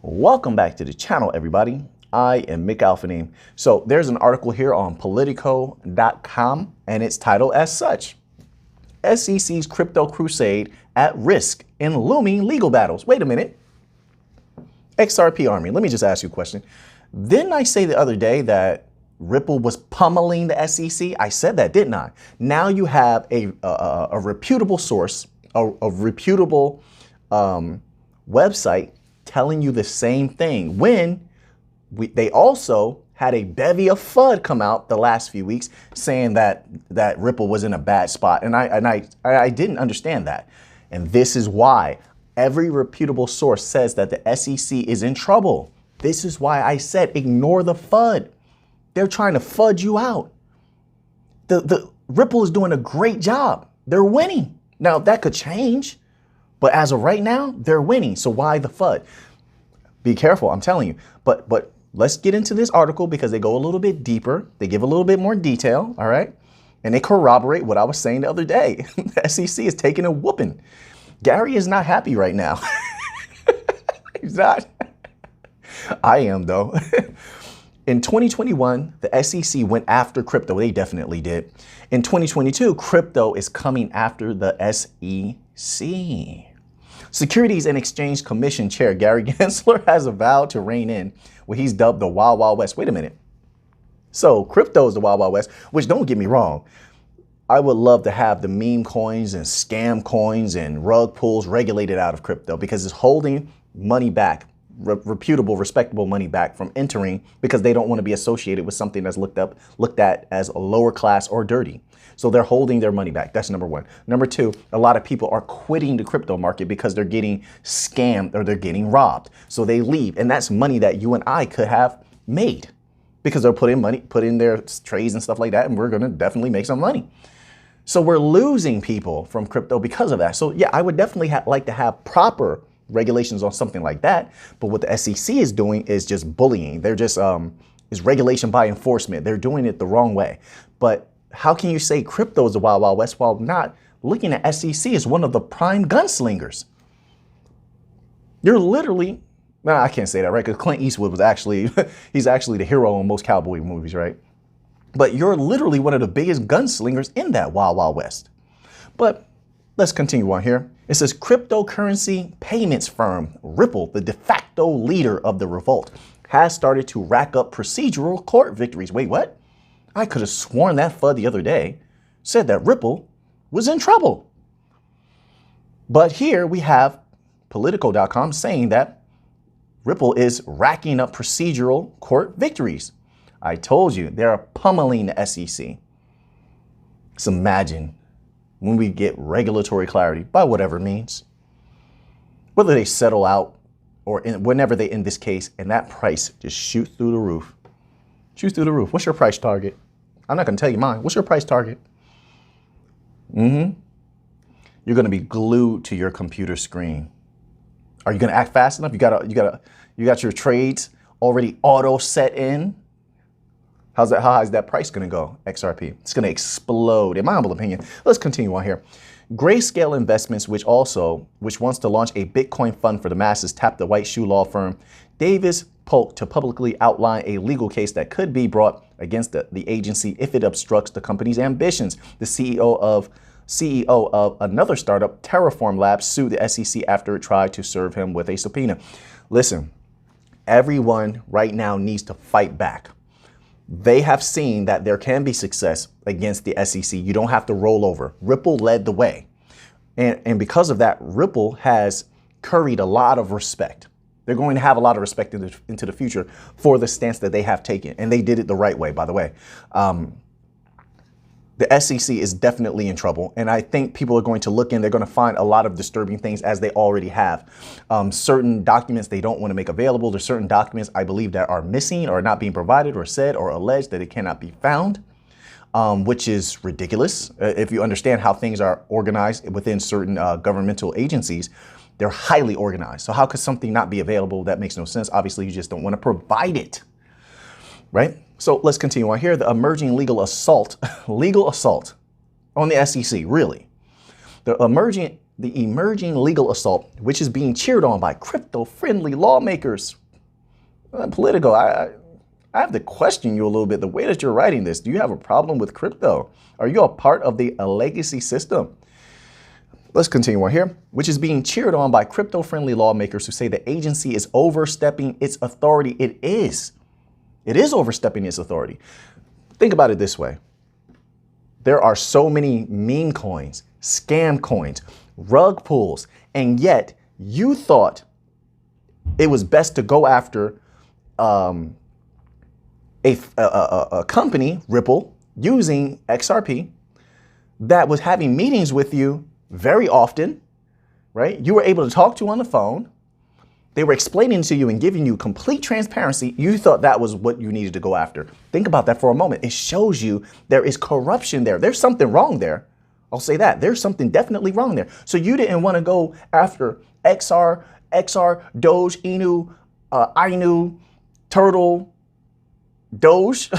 Welcome back to the channel, everybody. I am Auphanim. So there's an article here on Politico.com and it's titled as such: SEC's crypto crusade at risk in looming legal battles. Wait a minute. XRP Army, let me just ask you a question. Didn't I say the other day that Ripple was pummeling the SEC? I said that, didn't I? Now you have a reputable source, a reputable website telling you the same thing when they also had a bevy of FUD come out the last few weeks saying that Ripple was in a bad spot. And I didn't understand that. And this is why every reputable source says that the SEC is in trouble. This is why I said ignore the FUD. They're trying to fudge you out. The Ripple is doing a great job. They're winning. Now that could change, but as of right now, they're winning. So why the FUD? Be careful, I'm telling you. But let's get into this article because they go a little bit deeper. They give a little bit more detail, all right? And they corroborate what I was saying the other day. The SEC is taking a whooping. Gary is not happy right now. He's not. I am, though. In 2021, the SEC went after crypto. They definitely did. In 2022, crypto is coming after the SEC. Securities and Exchange Commission Chair Gary Gensler has vowed to rein in what he's dubbed the Wild Wild West. Wait a minute. So crypto is the Wild Wild West, which, don't get me wrong, I would love to have the meme coins and scam coins and rug pulls regulated out of crypto because it's holding money back, reputable, respectable money back from entering because they don't want to be associated with something that's looked at as a lower class or dirty. So they're holding their money back. That's number one. Number two, a lot of people are quitting the crypto market because they're getting scammed or they're getting robbed. So they leave. And that's money that you and I could have made because they're putting their trades and stuff like that. And we're going to definitely make some money. So we're losing people from crypto because of that. So yeah, I would definitely like to have proper regulations on something like that. But what the SEC is doing is just bullying. They're just is regulation by enforcement. They're doing it the wrong way. But how can you say crypto is the Wild Wild West while not looking at SEC as one of the prime gunslingers? You're literally, nah, I can't say that, right? Because Clint Eastwood was actually, he's actually the hero in most cowboy movies, right? But you're literally one of the biggest gunslingers in that Wild Wild West. But let's continue on here. It says cryptocurrency payments firm Ripple, the de facto leader of the revolt, has started to rack up procedural court victories. Wait, what? I could have sworn that FUD the other day said that Ripple was in trouble. But here we have Politico.com saying that Ripple is racking up procedural court victories. I told you, they're pummeling the SEC. So imagine when we get regulatory clarity by whatever means, whether they settle out or whenever they end this case and that price just shoots through the roof. Shoots through the roof. What's your price target? I'm not going to tell you mine. What's your price target? You're going to be glued to your computer screen. Are you going to act fast enough? You got your trades already auto set in. How is that price going to go? XRP. It's going to explode, in my humble opinion. Let's continue on here. Grayscale Investments, which wants to launch a Bitcoin fund for the masses, tapped the white shoe law firm Davis Polk to publicly outline a legal case that could be brought against the agency if it obstructs the company's ambitions. The CEO of another startup, Terraform Labs, sued the SEC after it tried to serve him with a subpoena. Listen, everyone right now needs to fight back. They have seen that there can be success against the SEC. You don't have to roll over. Ripple led the way. And because of that, Ripple has curried a lot of respect. They're going to have a lot of respect into the future for the stance that they have taken. And they did it the right way, by the way. The SEC is definitely in trouble. And I think people are going to look in. They're going to find a lot of disturbing things as they already have. Certain documents they don't want to make available. There's certain documents I believe that are missing or not being provided or said or alleged that it cannot be found, which is ridiculous. If you understand how things are organized within certain governmental agencies, they're highly organized. So how could something not be available? That makes no sense. Obviously, you just don't want to provide it, right? So let's continue on here. The emerging legal assault on the SEC, really. The emerging the emerging legal assault, which is being cheered on by crypto-friendly lawmakers. Political, I have to question you a little bit. The way that you're writing this, do you have a problem with crypto? Are you a part of the legacy system? Let's continue on here, which is being cheered on by crypto-friendly lawmakers who say the agency is overstepping its authority. It is. It is overstepping its authority. Think about it this way. There are so many meme coins, scam coins, rug pulls, and yet you thought it was best to go after a company, Ripple, using XRP, that was having meetings with you very often, right? You were able to talk to on the phone. They were explaining to you and giving you complete transparency. You thought that was what you needed to go after. Think about that for a moment. It shows you there is corruption there. There's something wrong there. I'll say that. There's something definitely wrong there. So you didn't want to go after XR, Doge, Inu, Inu, Turtle, Doge.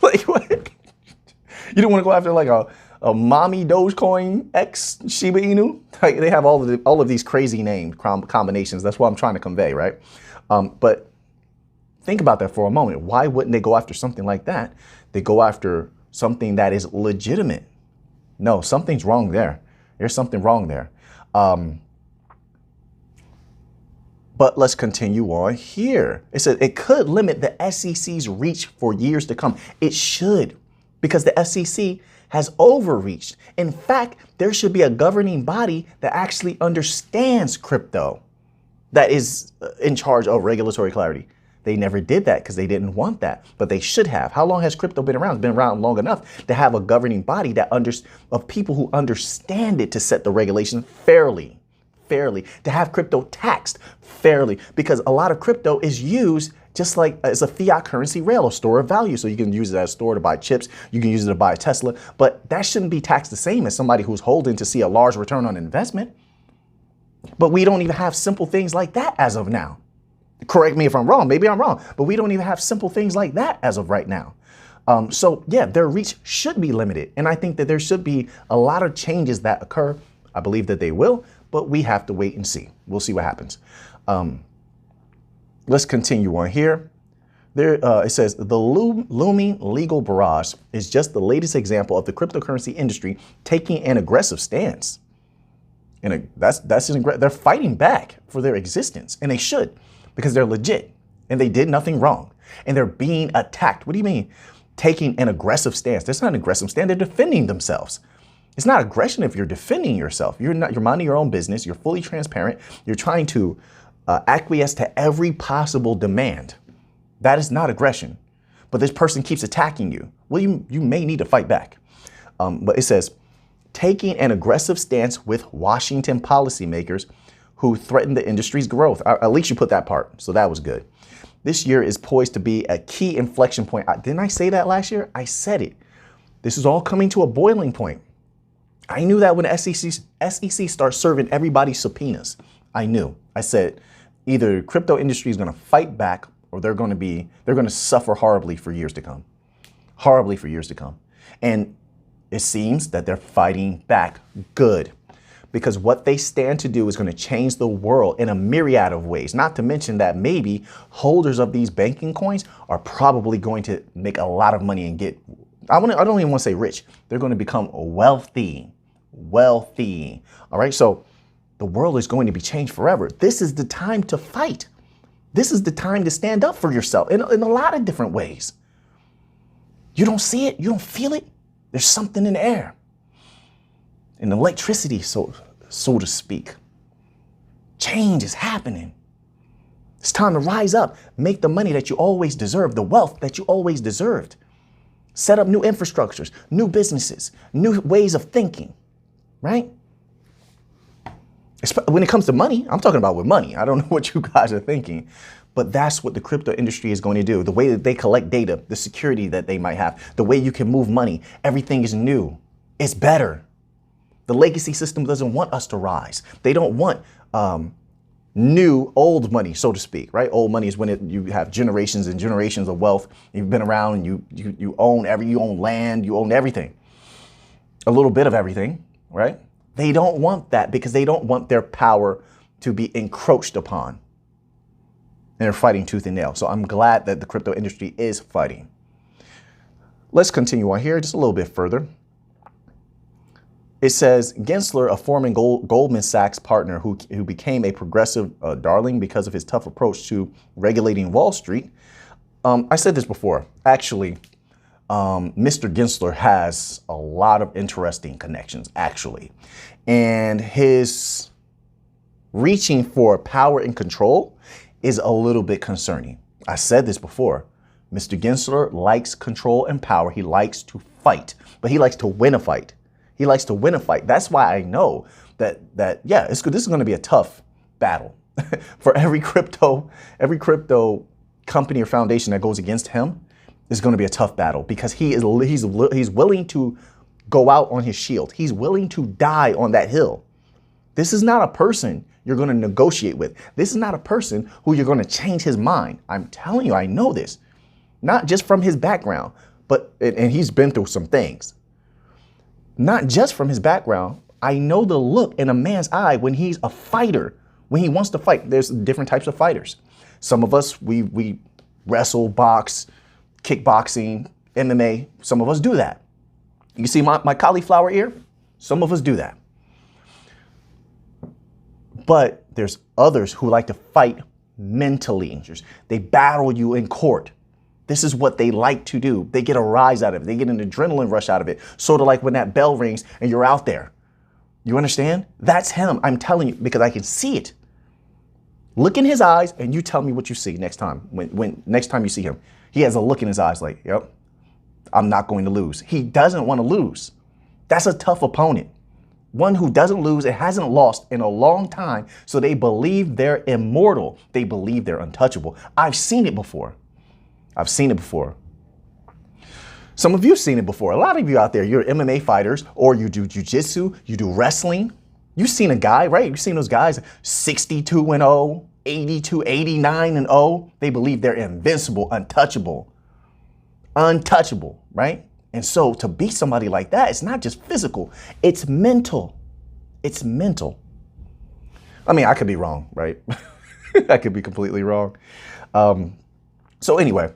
Like what? You didn't want to go after like a mommy Dogecoin X Shiba Inu. Like they have all of these crazy name combinations. That's what I'm trying to convey, right? But think about that for a moment. Why wouldn't they go after something like that? They go after something that is legitimate. No, something's wrong there. There's something wrong there. But let's continue on here. It says it could limit the SEC's reach for years to come. It should, because the SEC has overreached. In fact, there should be a governing body that actually understands crypto, that is in charge of regulatory clarity. They never did that because they didn't want that, but they should have. How long has crypto been around? It's been around long enough to have a governing body that of people who understand it to set the regulation fairly, to have crypto taxed fairly, because a lot of crypto is used just like as a fiat currency rail, a store of value. So you can use it as a store to buy chips. You can use it to buy a Tesla, but that shouldn't be taxed the same as somebody who's holding to see a large return on investment. But we don't even have simple things like that as of now. Correct me if I'm wrong. Maybe I'm wrong, but we don't even have simple things like that as of right now. So yeah, their reach should be limited. And I think that there should be a lot of changes that occur. I believe that they will, but we have to wait and see. We'll see what happens. Let's continue on here. It says the looming legal barrage is just the latest example of the cryptocurrency industry taking an aggressive stance. And they're fighting back for their existence, and they should, because they're legit and they did nothing wrong and they're being attacked. What do you mean taking an aggressive stance? That's not an aggressive stance. They're defending themselves. It's not aggression if you're defending yourself. You're minding your own business. You're fully transparent. You're trying to acquiesce to every possible demand. That is not aggression. But this person keeps attacking you. Well, you may need to fight back. But it says, taking an aggressive stance with Washington policymakers who threaten the industry's growth. At least you put that part. So that was good. This year is poised to be a key inflection point. Didn't I say that last year? I said it. This is all coming to a boiling point. I knew that when the SEC starts serving everybody subpoenas. I knew. I said either crypto industry is going to fight back or they're going to suffer horribly for years to come. Horribly for years to come. And it seems that they're fighting back good, because what they stand to do is going to change the world in a myriad of ways. Not to mention that maybe holders of these banking coins are probably going to make a lot of money and get, I don't even want to say rich. They're going to become wealthy. All right. So the world is going to be changed forever. This is the time to fight. This is the time to stand up for yourself in a lot of different ways. You don't see it. You don't feel it. There's something in the air. And electricity, so to speak. Change is happening. It's time to rise up, make the money that you always deserved, the wealth that you always deserved. Set up new infrastructures, new businesses, new ways of thinking, right? When it comes to money, I'm talking about with money. I don't know what you guys are thinking, but that's what the crypto industry is going to do. The way that they collect data, the security that they might have, the way you can move money, everything is new. It's better. The legacy system doesn't want us to rise. They don't want new old money, so to speak, right? Old money is when you have generations and generations of wealth. You've been around and you own land, you own everything, a little bit of everything, right? They don't want that because they don't want their power to be encroached upon. And they're fighting tooth and nail. So I'm glad that the crypto industry is fighting. Let's continue on here just a little bit further. It says Gensler, a former Goldman Sachs partner who became a progressive darling because of his tough approach to regulating Wall Street. I said this before. Actually, Mr. Gensler has a lot of interesting connections, actually. And his reaching for power and control is a little bit concerning. I said this before. Mr. Gensler likes control and power. He likes to fight, but he likes to win a fight. He likes to win a fight. That's why I know that yeah, this is going to be a tough battle for every crypto company or foundation that goes against him. Is going to be a tough battle because he's willing to go out on his shield. He's willing to die on that hill. This is not a person you're going to negotiate with. This is not a person who you're going to change his mind. I'm telling you, I know this, not just from his background, but and he's been through some things. Not just from his background. I know the look in a man's eye when he's a fighter, when he wants to fight. There's different types of fighters. Some of us, we wrestle, box, kickboxing, MMA. Some of us do that. You see my cauliflower ear? Some of us do that. But there's others who like to fight mentally. They battle you in court. This is what they like to do. They get a rise out of it. They get an adrenaline rush out of it. Sort of like when that bell rings and you're out there. You understand? That's him. I'm telling you because I can see it. Look in his eyes and you tell me what you see next time. When next time you see him, he has a look in his eyes like, yep, I'm not going to lose. He doesn't want to lose. That's a tough opponent. One who doesn't lose and hasn't lost in a long time. So they believe they're immortal. They believe they're untouchable. I've seen it before. I've seen it before. Some of you have seen it before. A lot of you out there, you're MMA fighters or you do jujitsu, you do wrestling. You've seen a guy, right? You've seen those guys 62-0, 82, 89-0. They believe they're invincible, untouchable, right? And so to beat somebody like that, it's not just physical, it's mental. It's mental. I mean, I could be wrong, right? I could be completely wrong. So anyway,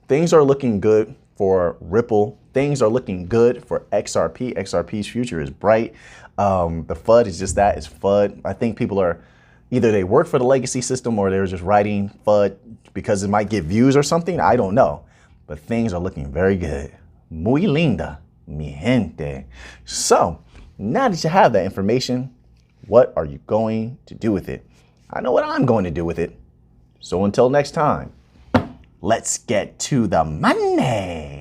things are looking good for Ripple. Things are looking good for XRP. XRP's future is bright. The FUD is just that, it's FUD. I think people are either they work for the legacy system or they're just writing FUD because it might get views or something. I don't know. But things are looking very good. Muy linda, mi gente. So now that you have that information, what are you going to do with it? I know what I'm going to do with it. So until next time, let's get to the money.